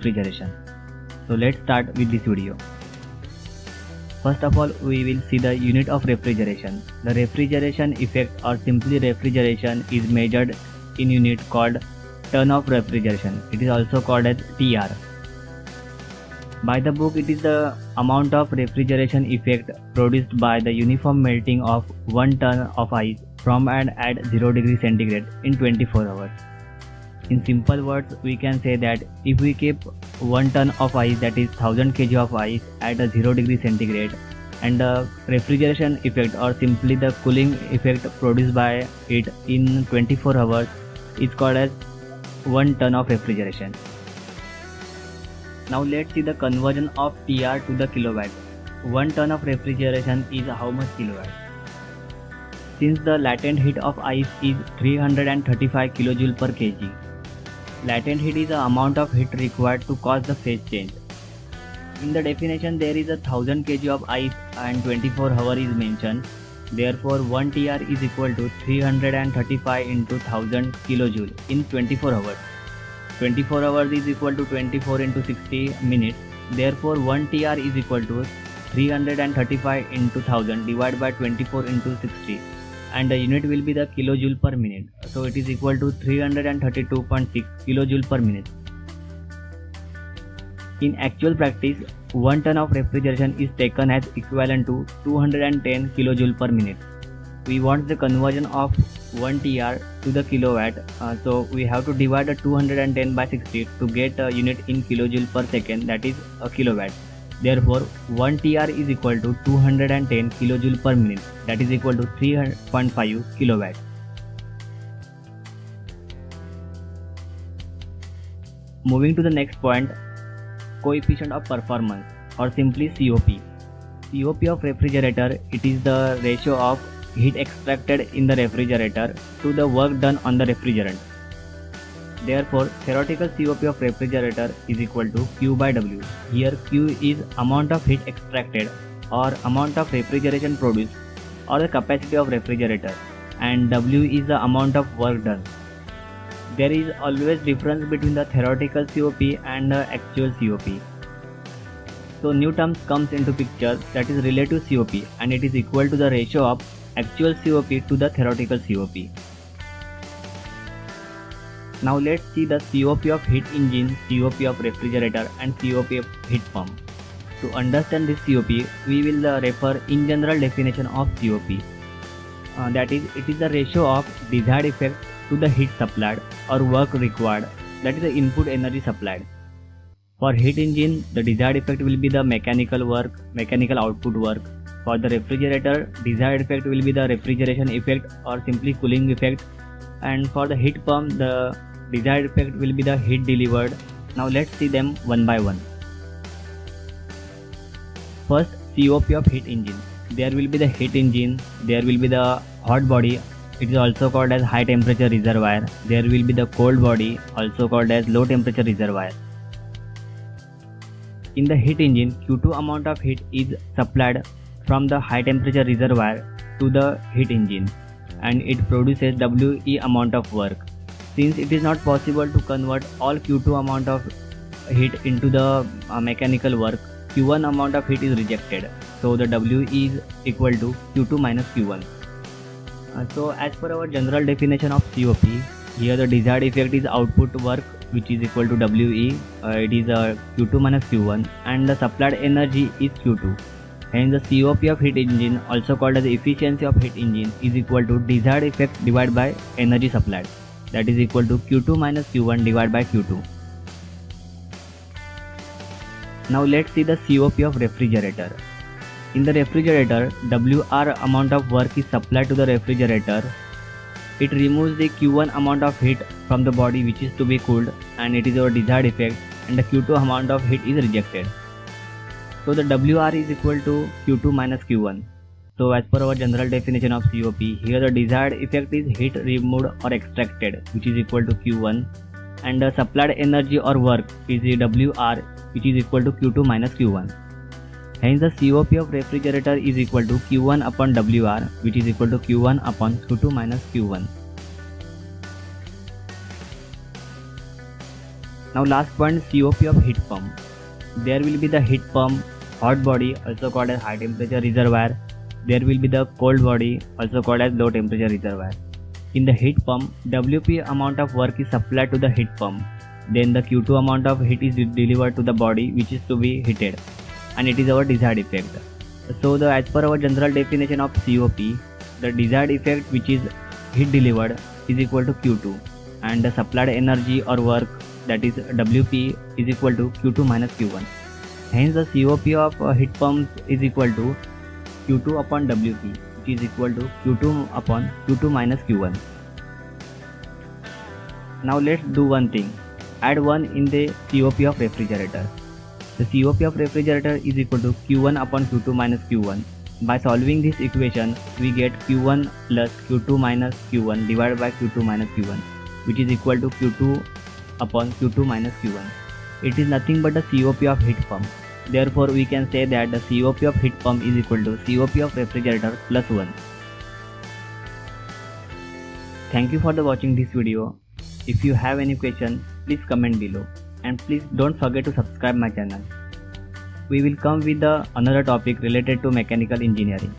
refrigeration. So let's start with this video. First of all, we will see the unit of refrigeration. The refrigeration effect, or simply refrigeration, is measured in unit called ton of refrigeration. It is also called as TR. By the book, it is the amount of refrigeration effect produced by the uniform melting of 1 ton of ice from and at 0 degree centigrade in 24 hours. In simple words, we can say that if we keep 1 ton of ice, that is 1000 kg of ice, at a 0 degree centigrade, and the refrigeration effect, or simply the cooling effect produced by it in 24 hours, is called as 1 ton of refrigeration. Now let's see the conversion of TR to the kilowatt. 1 ton of refrigeration is how much kilowatt? Since the latent heat of ice is 335 kJ per kg, latent heat is the amount of heat required to cause the phase change. In the definition, there is 1000 kg of ice and 24 hours is mentioned. Therefore, 1 TR is equal to 335 into 1000 kJ in 24 hours. 24 hours is equal to 24 into 60 minutes. Therefore, 1 TR is equal to 335 into 1000 divided by 24 into 60. And the unit will be the kilojoule per minute. So it is equal to 332.6 kilojoule per minute. In actual practice, 1 ton of refrigeration is taken as equivalent to 210 kilojoule per minute. We want the conversion of 1 TR to the kilowatt, so we have to divide the 210 by 60 to get a unit in kilojoule per second, that is a kilowatt. Therefore, 1 TR is equal to 210 kilojoule per minute, that is equal to 3.5 kilowatt. Moving to the next point, coefficient of performance, or simply COP. COP of refrigerator, it is the ratio of heat extracted in the refrigerator to the work done on the refrigerant. Therefore, theoretical COP of refrigerator is equal to Q by W. Here Q is amount of heat extracted, or amount of refrigeration produced, or the capacity of refrigerator, and W is the amount of work done. There is always difference between the theoretical COP and the actual COP. So new terms comes into picture, that is relative COP, and it is equal to the ratio of actual COP to the theoretical COP. Now let's see the COP of heat engine, COP of refrigerator, and COP of heat pump. To understand this COP, we will refer in general definition of COP. That is, it is the ratio of desired effect to the heat supplied or work required, that is the input energy supplied. For heat engine, the desired effect will be the mechanical work, mechanical output work. For the refrigerator, desired effect will be the refrigeration effect, or simply cooling effect. And for the heat pump, the desired effect will be the heat delivered. Now let's see them one by one. First, COP of heat engine. There will be the heat engine, there will be the hot body, it is also called as high temperature reservoir. There will be the cold body, also called as low temperature reservoir. In the heat engine, Q2 amount of heat is supplied from the high temperature reservoir to the heat engine, and it produces WE amount of work. Since it is not possible to convert all Q2 amount of heat into the mechanical work, Q1 amount of heat is rejected. So the WE is equal to Q2 minus Q1. So as per our general definition of COP, here the desired effect is output work, which is equal to WE. It is Q2 minus Q1, and the supplied energy is Q2. Hence the COP of heat engine, also called as efficiency of heat engine, is equal to desired effect divided by energy supplied, that is equal to Q2 minus Q1 divided by Q2. Now let's see the COP of refrigerator. In the refrigerator, WR amount of work is supplied to the refrigerator. It removes the Q1 amount of heat from the body which is to be cooled, and it is our desired effect, and the Q2 amount of heat is rejected. So the WR is equal to Q2 minus Q1. So as per our general definition of COP, here the desired effect is heat removed or extracted, which is equal to Q1, and the supplied energy or work is the WR, which is equal to Q2 minus Q1. Hence the COP of refrigerator is equal to Q1 upon WR, which is equal to Q1 upon Q2 minus Q1. Now last point, COP of heat pump. There will be the heat pump, hot body also called as high temperature reservoir. There will be the cold body also called as low temperature reservoir. In the heat pump, WP amount of work is supplied to the heat pump. Then the Q2 amount of heat is delivered to the body which is to be heated, and it is our desired effect. So as per our general definition of COP, the desired effect which is heat delivered is equal to Q2, and the supplied energy or work, that is WP, is equal to Q2 minus Q1. Hence the COP of heat pumps is equal to Q2 upon WP, which is equal to Q2 upon Q2 minus Q1. Now let's do one thing. Add 1 in the COP of refrigerator. The COP of refrigerator is equal to Q1 upon Q2 minus Q1. By solving this equation, we get Q1 plus Q2 minus Q1 divided by Q2 minus Q1, which is equal to Q2 upon Q2 minus Q1. It is nothing but the COP of heat pump. Therefore, we can say that the COP of heat pump is equal to COP of refrigerator plus 1. Thank you for watching this video. If you have any question, please comment below, and please don't forget to subscribe my channel. We will come with another topic related to mechanical engineering.